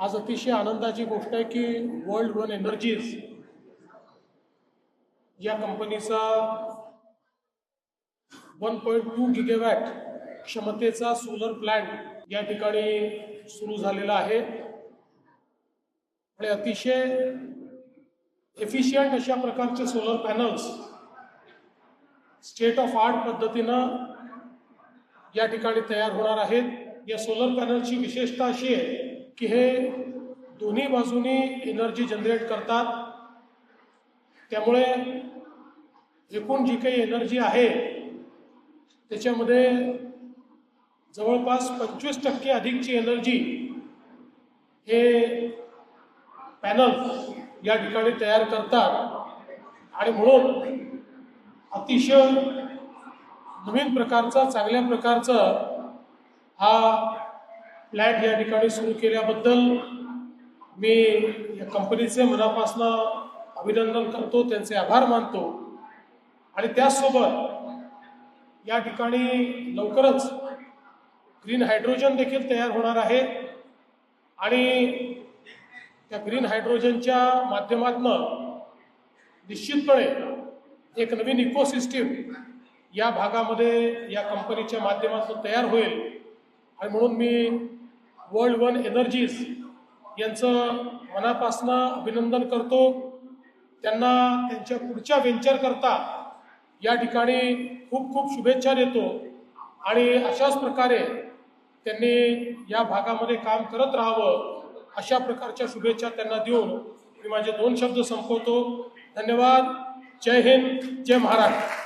आज अतिशय आनंदाची गोष्ट आहे की वर्ल्ड वन एनर्जीज या कंपनीचा 1.2 गिगावॅट क्षमतेचा सोलर प्लांट या ठिकाणी सुरू झालेला आहे आणि अतिशय एफिशियंट अशा प्रकारचे solar panels state of art पद्धतीनं या ठिकाणी तयार होणार आहेत। या सोलर पॅनलची विशेषता अशी आहे की हे दोन्ही बाजूनी एनर्जी जनरेट करतात, त्यामुळे एकूण जी काही एनर्जी आहे त्याच्यामध्ये जवळपास 25% अधिकची एनर्जी हे पॅनल या ठिकाणी तयार करतात आणि म्हणून अतिशय नवीन प्रकारचा चांगल्या प्रकारचा हा प्लॅंट या ठिकाणी सुरू केल्याबद्दल मी या कंपनीचे मनापासून अभिनंदन करतो, त्यांचे आभार मानतो आणि त्याचसोबत या ठिकाणी लवकरच ग्रीन हायड्रोजन देखील तयार होणार आहे आणि त्या ग्रीन हायड्रोजनच्या माध्यमातून निश्चितपणे एक नवीन इकोसिस्टीम या भागामध्ये या कंपनीच्या माध्यमातून तयार होईल आणि म्हणून मी वर्ल्ड वन एनर्जीज यांचं मनापासून अभिनंदन करतो। त्यांना त्यांच्या पुढच्या वेंचर करता या ठिकाणी खूप खूप शुभेच्छा देतो आणि अशाच प्रकारे त्यांनी या भागामध्ये काम करत राहावं अशा प्रकारच्या शुभेच्छा त्यांना देऊन मी माझे 2 शब्द संपवतो। धन्यवाद। जय हिंद, जय महाराष्ट्र।